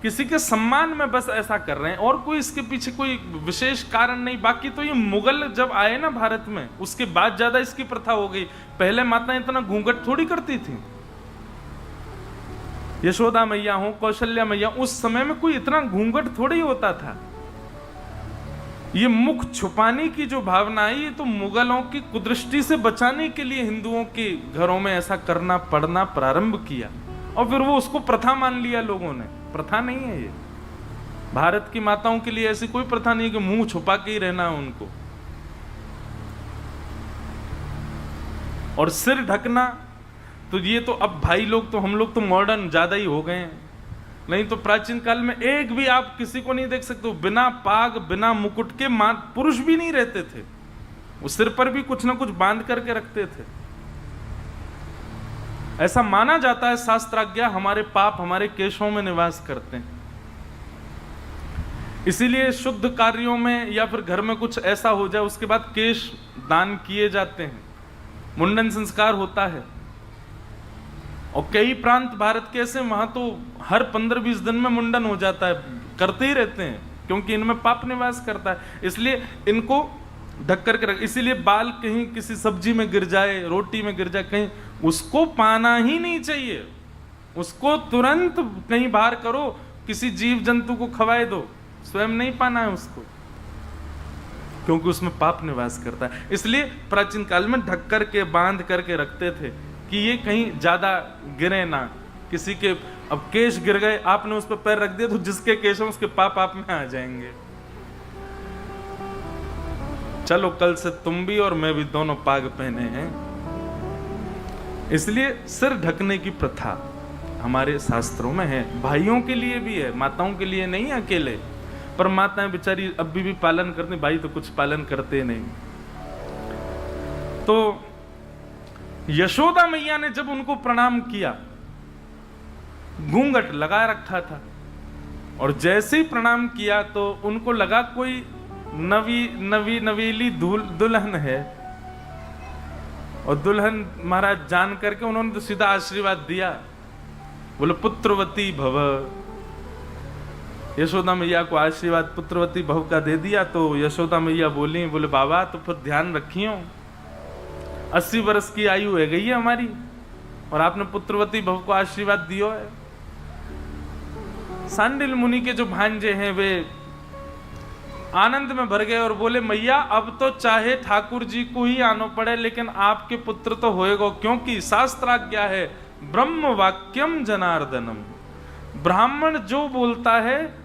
Speaker 1: किसी के सम्मान में बस ऐसा कर रहे हैं, और कोई इसके पीछे कोई विशेष कारण नहीं। बाकी तो ये मुगल जब आए ना भारत में, उसके बाद ज्यादा इसकी प्रथा हो गई। पहले माताएं इतना घूंघट थोड़ी करती थी। यशोदा मैया हो, कौशल्या मैया, उस समय में कोई इतना घूंघट थोड़ी होता था। ये मुख छुपाने की जो भावना है, ये तो मुगलों की कुदृष्टि से बचाने के लिए हिंदुओं के घरों में ऐसा करना पड़ना प्रारंभ किया। और फिर वो उसको प्रथा मान लिया लोगों ने। प्रथा नहीं है ये। भारत की माताओं के लिए ऐसी कोई प्रथा नहीं कि मुंह छुपा के ही रहना है उनको। और सिर ढकना तो ये तो अब भाई लोग तो, हम लोग तो मॉडर्न ज्यादा ही हो गए हैं। नहीं तो प्राचीन काल में एक भी आप किसी को नहीं देख सकते बिना पाग बिना मुकुट के। पुरुष भी नहीं रहते थे, वो सिर पर भी कुछ ना कुछ बांध करके रखते थे। ऐसा माना जाता है, शास्त्राज्ञा, हमारे पाप हमारे केशों में निवास करते हैं। इसीलिए शुद्ध कार्यों में या फिर घर में कुछ ऐसा हो जाए उसके बाद केश दान किए जाते हैं, मुंडन संस्कार होता है। और कई प्रांत भारत के ऐसे, वहां तो हर 15-20 दिन में मुंडन हो जाता है, करते ही रहते हैं, क्योंकि इनमें पाप निवास करता है। इसलिए इनको ढक करके रख। इसीलिए बाल कहीं किसी सब्जी में गिर जाए, रोटी में गिर जाए, कहीं उसको पाना ही नहीं चाहिए। उसको तुरंत कहीं बाहर करो, किसी जीव जंतु को खवाए दो, स्वयं नहीं पाना है उसको, क्योंकि उसमें पाप निवास करता है। इसलिए प्राचीन काल में ढक करके बांध करके रखते थे कि ये कहीं ज्यादा गिरे ना किसी के। अब केश गिर गए, आपने उस पर पैर रख दिया तो जिसके केश हैं उसके पाप आप में आ जाएंगे। चलो कल से तुम भी और मैं भी दोनों पाग पहने हैं। इसलिए सिर ढकने की प्रथा हमारे शास्त्रों में है, भाइयों के लिए भी है, माताओं के लिए नहीं अकेले। पर माताएं बेचारी अभी भी पालन करती, भाई तो कुछ पालन करते नहीं। तो यशोदा मैया ने जब उनको प्रणाम किया, घूंघट लगा रखा था, और जैसे ही प्रणाम किया तो उनको लगा कोई नवीली दुल्हन है। और दुल्हन महाराज जान करके उन्होंने तो सीधा आशीर्वाद दिया, बोले पुत्रवती भव। यशोदा मैया को आशीर्वाद पुत्रवती भव का दे दिया। तो यशोदा मैया बोली, बोले बाबा तो फिर ध्यान रखियो, 80 वर्ष की आयु है गई है हमारी और आपने पुत्रवती भव को आशीर्वाद दियो है। सांडिल मुनि के जो भांजे हैं वे आनंद में भर गए और बोले मैया अब तो चाहे ठाकुर जी को ही आना पड़े लेकिन आपके पुत्र तो होएगा, क्योंकि शास्त्राज्ञा है ब्रह्म वाक्यम जनार्दनम। ब्राह्मण जो बोलता है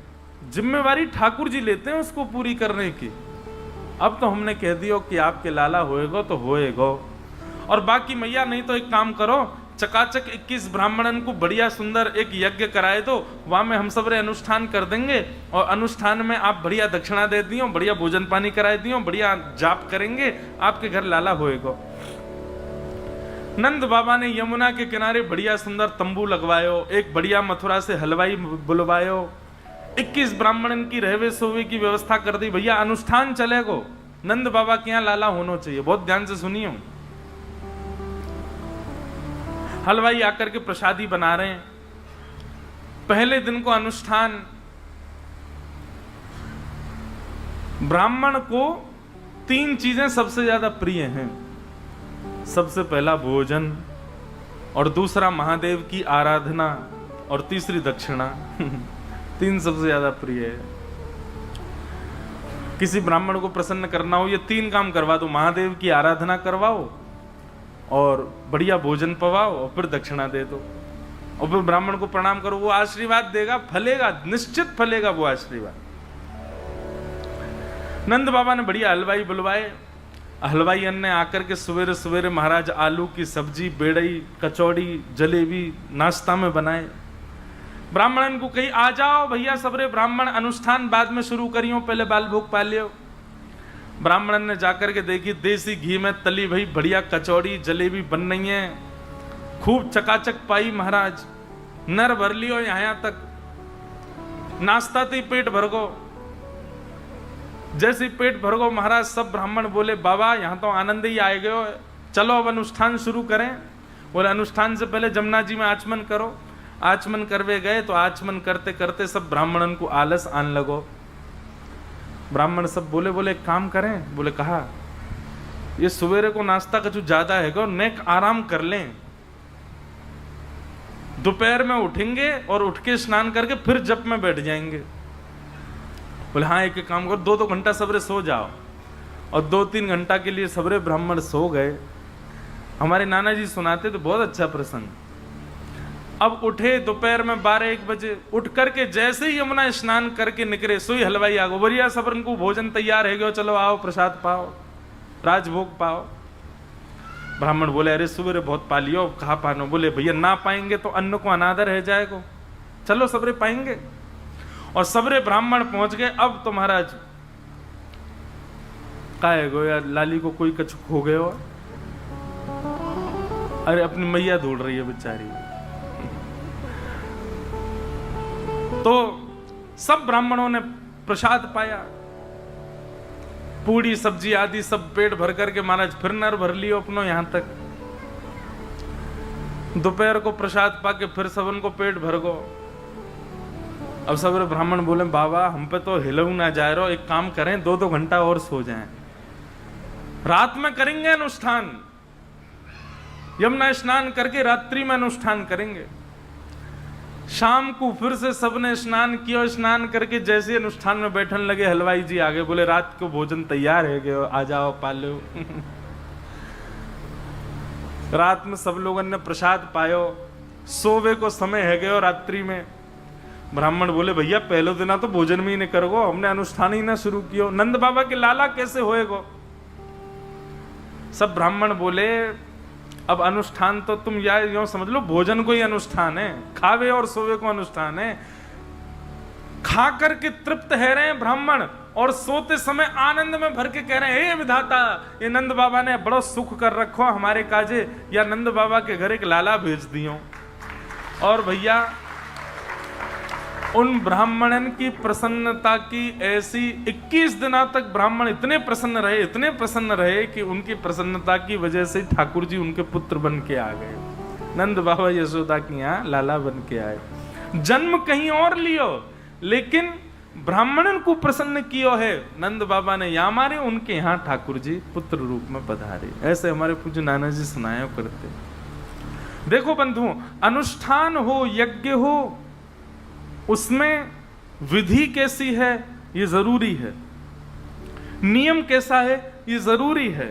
Speaker 1: जिम्मेवारी ठाकुर जी लेते हैं उसको पूरी करने की। अब तो हमने कह दियो कि आपके लाला होएगा तो होएगा, और बाकी मैया नहीं तो एक काम करो, चकाचक 21 ब्राह्मणन को बढ़िया सुंदर एक यज्ञ कराए दो, वहां में हम सबरे अनुष्ठान कर देंगे और अनुष्ठान में आप बढ़िया दक्षिणा दे दियो, बढ़िया भोजन पानी कराए दियो, बढ़िया जाप करेंगे, आपके घर लाला होएगा। नंद बाबा ने यमुना के किनारे बढ़िया सुंदर तंबू लगवायो, एक बढ़िया मथुरा से हलवाई बुलवायो, 21 ब्राह्मणन की रहवे सोवे की व्यवस्था कर दी। भैया अनुष्ठान चलेगो, नंद बाबा के यहाँ लाला होना चाहिए। बहुत ध्यान से सुनियो। हलवाई आकर के प्रसादी बना रहे हैं। पहले दिन को अनुष्ठान, ब्राह्मण को 3 चीजें सबसे ज्यादा प्रिय हैं। सबसे पहला भोजन, और दूसरा महादेव की आराधना, और तीसरी दक्षिणा। 3 सबसे ज्यादा प्रिय है। किसी ब्राह्मण को प्रसन्न करना हो, ये 3 काम करवा दो, महादेव की आराधना करवाओ और बढ़िया भोजन पवाओ और फिर दक्षिणा दे दो, और फिर ब्राह्मण को प्रणाम करो, वो आशीर्वाद देगा, फलेगा, निश्चित फलेगा वो आशीर्वाद। नंद बाबा ने बढ़िया हलवाई बुलवाए। हलवाई ने आकर के सवेरे सवेरे महाराज आलू की सब्जी, बेड़ई, कचौड़ी, जलेबी नाश्ता में बनाए। ब्राह्मणन को कही आ जाओ भैया सबरे ब्राह्मण, अनुष्ठान बाद में शुरू करियो, पहले बाल भोग पा लियो। ब्राह्मणन ने जाकर के देखी देसी घी में तली भई बढ़िया कचौड़ी जलेबी बन रही है, खूब चकाचक पाई महाराज, नर भर लियो यहाँ तक, नाश्ता तो पेट भर गो। जैसे पेट भर गो महाराज सब ब्राह्मण बोले बाबा यहाँ तो आनंद ही आए गयो, चलो अब अनुष्ठान शुरू करें। बोले अनुष्ठान से पहले जमुना जी में आचमन करो। आचमन करवे गए तो आचमन करते करते सब ब्राह्मणन को आलस आन लगो। ब्राह्मण सब बोले बोले एक काम करें, बोले कहा ये सवेरे को नाश्ता का जो ज्यादा है नेक आराम कर लें, दोपहर में उठेंगे और उठ के स्नान करके फिर जप में बैठ जाएंगे। बोले हाँ एक काम करो, 2-2 घंटा सबरे सो जाओ। और 2-3 घंटा के लिए सबरे ब्राह्मण सो गए। हमारे नाना जी सुनाते तो बहुत अच्छा प्रसंग। अब उठे दोपहर में 12-1 बजे, उठ करके जैसे ही यमुना स्नान करके निकले सोई हलवाई आगो, बढ़िया सबरन को भोजन तैयार है गयो, चलो आओ प्रसाद पाओ, राजभोग पाओ। ब्राह्मण बोले अरे सुबह बहुत पा लियो, कहा पानो। बोले भैया ना पाएंगे तो अन्न को अनादर रह जाएगा, चलो सबरे पाएंगे। और सबरे ब्राह्मण पहुंच गए। अब तो महाराज का है गो यार, लाली को कोई कछु खो गए हो, अरे अपनी मैया ढूंढ रही है बेचारी। तो सब ब्राह्मणों ने प्रसाद पाया, पूड़ी सब्जी आदि सब पेट भर करके महाराज फिर नर भर लियो अपनो यहां तक। दोपहर को प्रसाद पाके फिर सबन को पेट भर गो। अब सब ब्राह्मण बोले बाबा हम पे तो हिलऊ ना जा रहा, एक काम करें 2-2 घंटा और सो जाएं, रात में करेंगे अनुष्ठान, यमुना स्नान करके रात्रि में अनुष्ठान करेंगे। शाम को फिर से सबने स्नान किया, स्नान करके जैसे अनुष्ठान में बैठन लगे हलवाई जी आगे, बोले रात को भोजन तैयार है गयो, आ जाओ पा लो। रात में सब लोगों ने प्रसाद पायो, सोवे को समय है गयो रात्रि में। ब्राह्मण बोले भैया पहले दिन तो भोजन में ही नहीं करोगो, हमने अनुष्ठान ही ना शुरू कियो, नंद बाबा के लाला कैसे होएगो। सब ब्राह्मण बोले अब अनुष्ठान तो तुम यार यूं समझ लो भोजन को ही अनुष्ठान है, खावे और सोवे को अनुष्ठान है। खा करके तृप्त है रहे हैं ब्राह्मण और सोते समय आनंद में भर के कह रहे हैं हे विधाता, ये नंद बाबा ने बड़ा सुख कर रखो हमारे काजे, या नंद बाबा के घर एक लाला भेज दियो। और भैया उन ब्राह्मणन की प्रसन्नता की ऐसी 21 दिनों तक ब्राह्मण इतने प्रसन्न रहे कि उनकी प्रसन्नता की वजह से ठाकुर जी उनके पुत्र बन के आ गए। नंद बाबा यशोदा की यहाँ लाला बन के आए। जन्म कहीं और लियो, लेकिन ब्राह्मणन को प्रसन्न कियो है नंद बाबा ने, यहाँ मारे उनके यहाँ ठाकुर जी पुत्र रूप में पधारे। ऐसे हमारे पूज्य नाना जी सुनाया करते। देखो बंधुओं, अनुष्ठान हो, यज्ञ हो, उसमें विधि कैसी है ये जरूरी है, नियम कैसा है ये जरूरी है,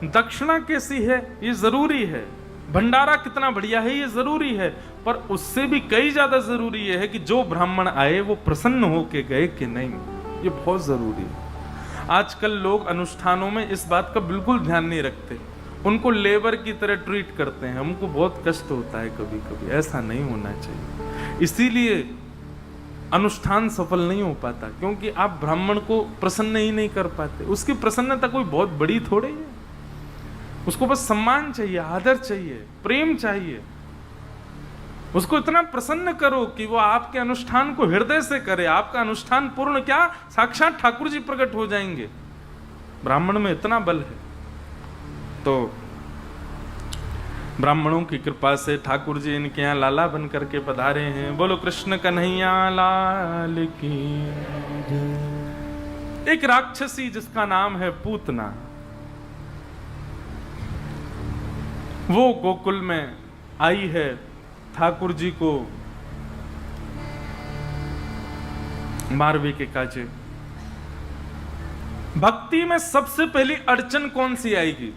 Speaker 1: दक्षिणा कैसी है ये जरूरी है, भंडारा कितना बढ़िया है ये जरूरी है, पर उससे भी कई ज्यादा जरूरी है कि जो ब्राह्मण आए वो प्रसन्न होके गए कि नहीं, ये बहुत जरूरी है। आजकल लोग अनुष्ठानों में इस बात का बिल्कुल ध्यान नहीं रखते, उनको लेबर की तरह ट्रीट करते हैं। हमको बहुत कष्ट होता है कभी कभी, ऐसा नहीं होना चाहिए। इसीलिए अनुष्ठान सफल नहीं हो पाता, क्योंकि आप ब्राह्मण को प्रसन्न ही नहीं कर पाते। उसकी प्रसन्नता कोई बहुत बड़ी थोड़ी है, उसको बस सम्मान चाहिए, आदर चाहिए, प्रेम चाहिए। उसको इतना प्रसन्न करो कि वो आपके अनुष्ठान को हृदय से करे। आपका अनुष्ठान पूर्ण क्या, साक्षात ठाकुर जी प्रकट हो जाएंगे। ब्राह्मण में इतना बल है। तो ब्राह्मणों की कृपा से ठाकुर जी इनके यहाँ लाला बन करके पधारे हैं। बोलो कृष्ण कन्हैया लाल की। एक राक्षसी जिसका नाम है पूतना, वो गोकुल में आई है ठाकुर जी को मारवे के काजे। भक्ति में सबसे पहली अड़चन कौन सी आएगी?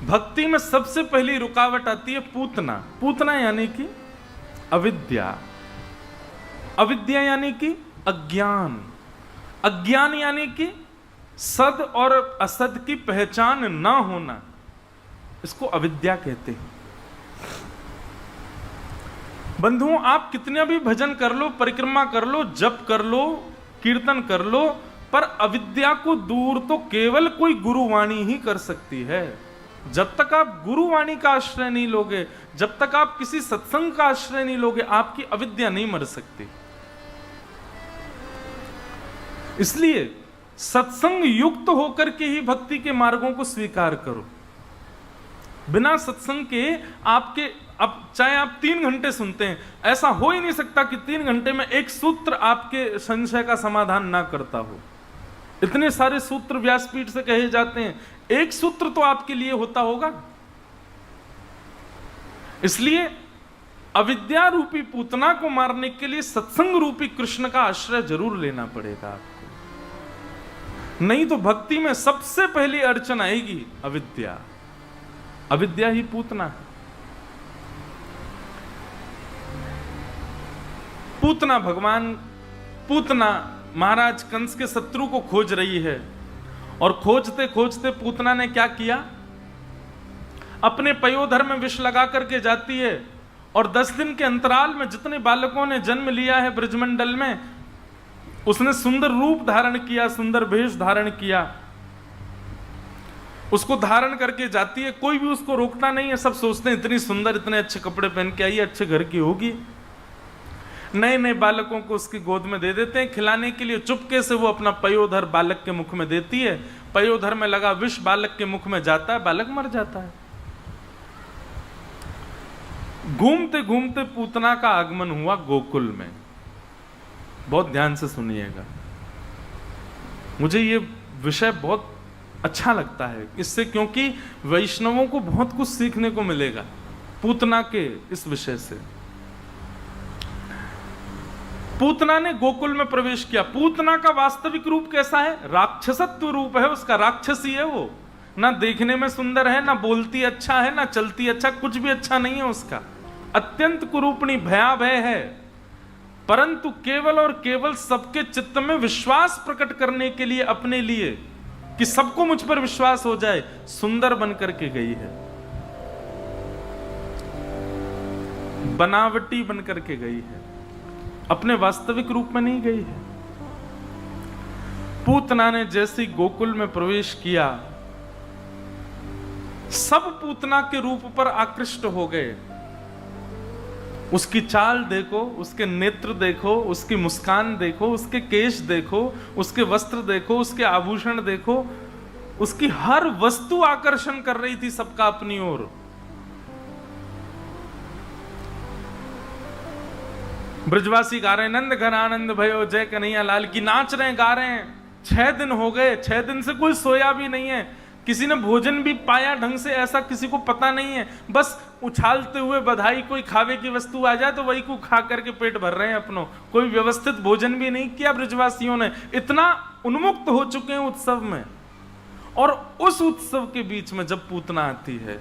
Speaker 1: भक्ति में सबसे पहली रुकावट आती है पूतना। पूतना यानी कि अविद्या, अविद्या यानी कि अज्ञान, अज्ञान यानी कि सद और असद की पहचान ना होना, इसको अविद्या कहते हैं। बंधुओं, आप कितना भी भजन कर लो, परिक्रमा कर लो, जप कर लो, कीर्तन कर लो, पर अविद्या को दूर तो केवल कोई गुरुवाणी ही कर सकती है। जब तक आप गुरुवाणी का आश्रय नहीं लोगे, जब तक आप किसी सत्संग का आश्रय नहीं लोगे, आपकी अविद्या नहीं मर सकती। इसलिए सत्संग युक्त होकर के ही भक्ति के मार्गों को स्वीकार करो। बिना सत्संग के आपके, अब चाहे आप 3 घंटे सुनते हैं, ऐसा हो ही नहीं सकता कि 3 घंटे में एक सूत्र आपके संशय का समाधान ना करता हो। इतने सारे सूत्र व्यासपीठ से कहे जाते हैं, एक सूत्र तो आपके लिए होता होगा। इसलिए अविद्या रूपी पूतना को मारने के लिए सत्संग रूपी कृष्ण का आश्रय जरूर लेना पड़ेगा आपको, नहीं तो भक्ति में सबसे पहली अड़चन आएगी अविद्या। अविद्या ही पूतना है। पूतना भगवान, पूतना महाराज कंस के शत्रु को खोज रही है, और खोजते खोजते पूतना ने क्या किया, अपने पयोधर में विष लगा करके जाती है, और 10 दिन के अंतराल में जितने बालकों ने जन्म लिया है ब्रजमंडल में, उसने सुंदर रूप धारण किया, सुंदर भेष धारण किया, उसको धारण करके जाती है। कोई भी उसको रोकता नहीं है, सब सोचते हैं इतनी सुंदर, इतने अच्छे कपड़े पहन के आई, अच्छे घर की होगी। नए नए बालकों को उसकी गोद में दे देते हैं खिलाने के लिए। चुपके से वो अपना पयोधर बालक के मुख में देती है, पयोधर में लगा विष बालक के मुख में जाता है, बालक मर जाता है। घूमते घूमते पूतना का आगमन हुआ गोकुल में। बहुत ध्यान से सुनिएगा, मुझे ये विषय बहुत अच्छा लगता है इससे, क्योंकि वैष्णवों को बहुत कुछ सीखने को मिलेगा पूतना के इस विषय से। पूतना ने गोकुल में प्रवेश किया। पूतना का वास्तविक रूप कैसा है? राक्षसत्व रूप है उसका, राक्षसी है वो। ना देखने में सुंदर है, ना बोलती अच्छा है, ना चलती अच्छा, कुछ भी अच्छा नहीं है उसका। अत्यंत कुरूपणी भयावह है, परंतु केवल और केवल सबके चित्त में विश्वास प्रकट करने के लिए, अपने लिए, कि सबको मुझ पर विश्वास हो जाए, सुंदर बन करके गई है, बनावटी बन करके गई है, अपने वास्तविक रूप में नहीं गई है। पूतना ने जैसे गोकुल में प्रवेश किया, सब पूतना के रूप पर आकृष्ट हो गए। उसकी चाल देखो, उसके नेत्र देखो, उसकी मुस्कान देखो, उसके केश देखो, उसके वस्त्र देखो, उसके आभूषण देखो, उसकी हर वस्तु आकर्षण कर रही थी सबका अपनी ओर। ब्रजवासी गा रहे हैं, नंद घन आनंद भयो जय कन्हैया लाल की, नाच रहे हैं, गा रहे हैं। 6 दिन हो गए, 6 दिन से कोई सोया भी नहीं है, किसी ने भोजन भी पाया ढंग से ऐसा किसी को पता नहीं है। बस उछालते हुए बधाई, कोई खावे की वस्तु आ जाए तो वही को खा करके पेट भर रहे हैं अपनों। कोई व्यवस्थित भोजन भी नहीं किया ब्रजवासियों ने, इतना उन्मुक्त हो चुके हैं उत्सव में। और उस उत्सव के बीच में जब पूतना आती है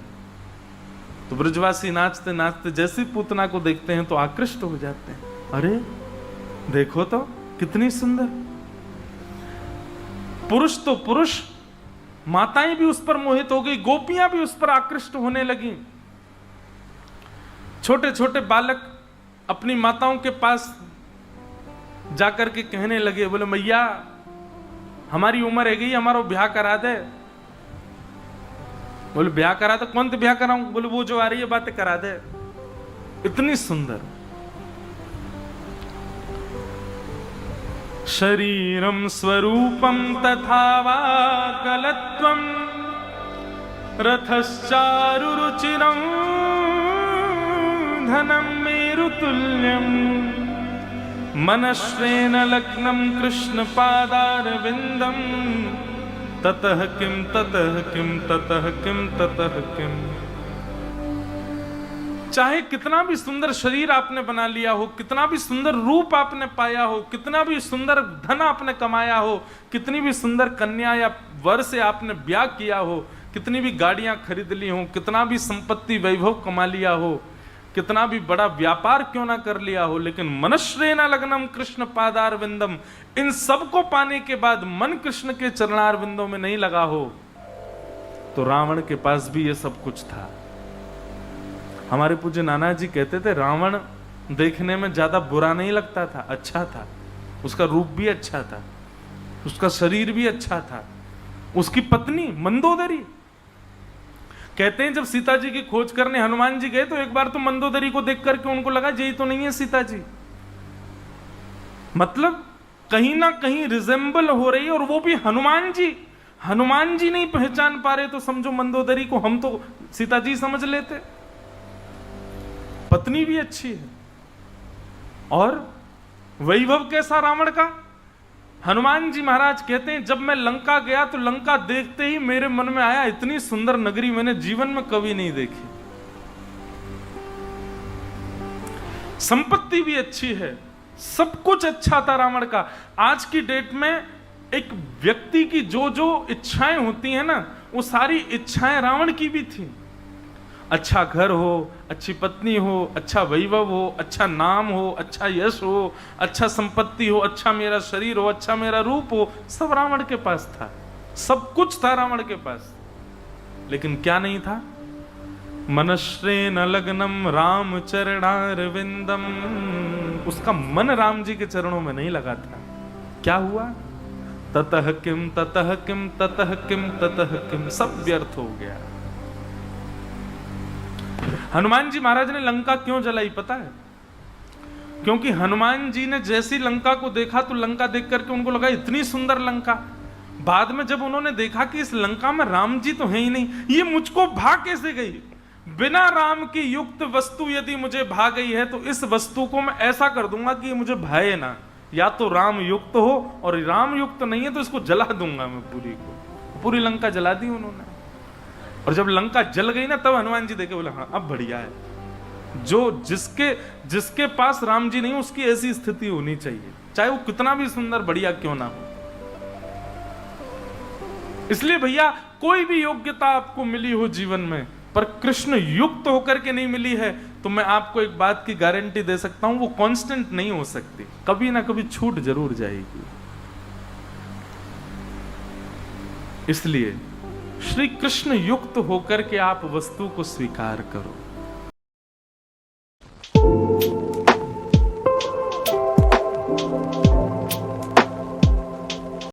Speaker 1: तो ब्रजवासी नाचते नाचते जैसी पूतना को देखते हैं तो आकृष्ट हो जाते हैं। अरे देखो तो कितनी सुंदर, पुरुष तो पुरुष, माताएं भी उस पर मोहित हो गई, गोपियां भी उस पर आकृष्ट होने लगी। छोटे छोटे बालक अपनी माताओं के पास जाकर के कहने लगे, बोले मैया हमारी उम्र है गई, हमारा ब्याह करा दे। बोले ब्याह करा दे, कौन तो ब्याह कराऊं? बोले वो जो आ रही है बातें करा दे। इतनी सुंदर। शरीरम स्वरूपम तथा वा कलत्वम रथश्चारु रुचिरम धनम मेरुतुल्यम मनश्रेण लग्नम कृष्ण पादारविंदम ततः किम ततः किम ततः किम ततः किम। चाहे कितना भी सुंदर शरीर आपने बना लिया हो, कितना भी सुंदर रूप आपने पाया हो, कितना भी सुंदर धन आपने कमाया हो, कितनी भी सुंदर कन्या या वर से आपने ब्याह किया हो, कितनी भी गाड़ियां खरीद ली हो, कितना भी संपत्ति वैभव कमा लिया हो, कितना भी बड़ा व्यापार क्यों ना कर लिया हो, लेकिन मनश्रेण लग्नम कृष्ण पादारविंदम, इन सबको पाने के बाद मन कृष्ण के चरणारविंदों में नहीं लगा हो तो रावण के पास भी ये सब कुछ था। हमारे पूज्य नाना जी कहते थे रावण देखने में ज्यादा बुरा नहीं लगता था, अच्छा था, उसका रूप भी अच्छा था, उसका शरीर भी अच्छा था। उसकी पत्नी मंदोदरी, कहते हैं जब सीता जी की खोज करने हनुमान जी गए तो एक बार तो मंदोदरी को देख करके उनको लगा यही तो नहीं है सीता जी, मतलब कहीं ना कहीं रिजेंबल हो रही है। और वो भी हनुमान जी नहीं पहचान पा रहे तो समझो मंदोदरी को हम तो सीता जी समझ लेते। पत्नी भी अच्छी है और वैभव कैसा रावण का। हनुमान जी महाराज कहते हैं जब मैं लंका गया तो लंका देखते ही मेरे मन में आया इतनी सुंदर नगरी मैंने जीवन में कभी नहीं देखी। संपत्ति भी अच्छी है, सब कुछ अच्छा था रावण का। आज की डेट में एक व्यक्ति की जो जो इच्छाएं होती हैं ना, वो सारी इच्छाएं रावण की भी थी। अच्छा घर हो, अच्छी पत्नी हो, अच्छा वैभव हो, अच्छा नाम हो, अच्छा यश हो, अच्छा संपत्ति हो, अच्छा मेरा शरीर हो, अच्छा मेरा रूप हो, सब रावण के पास था, सब कुछ था रावण के पास। लेकिन क्या नहीं था? मनश्रेण लग्नम राम चरणारविंदम, उसका मन राम जी के चरणों में नहीं लगा था। क्या हुआ? ततः किम ततः किम ततः किम ततः किम, सब व्यर्थ हो गया। हनुमान जी महाराज ने लंका क्यों जलाई पता है? क्योंकि हनुमान जी ने जैसी लंका को देखा तो लंका देख करके उनको लगा इतनी सुंदर लंका। बाद में जब उन्होंने देखा कि इस लंका में राम जी तो है ही नहीं, ये मुझको भा कैसे गई? बिना राम की युक्त वस्तु यदि मुझे भा गई है तो इस वस्तु को मैं ऐसा कर दूंगा कि ये मुझे भाए ना। या तो राम युक्त हो, और राम युक्त नहीं है तो इसको जला दूंगा मैं पूरी को। पूरी लंका जला दी उन्होंने। और जब लंका जल गई ना तब हनुमान जी देखे, बोले हाँ अब बढ़िया है। जो जिसके पास राम जी नहीं उसकी ऐसी स्थिति होनी चाहिए, चाहे वो कितना भी सुंदर बढ़िया क्यों ना हो। इसलिए भैया कोई भी योग्यता आपको मिली हो जीवन में पर कृष्ण युक्त होकर के नहीं मिली है तो मैं आपको एक बात की गारंटी दे सकता हूं, वो कांस्टेंट नहीं हो सकती, कभी ना कभी छूट जरूर जाएगी। इसलिए श्री कृष्ण युक्त होकर के आप वस्तु को स्वीकार करो।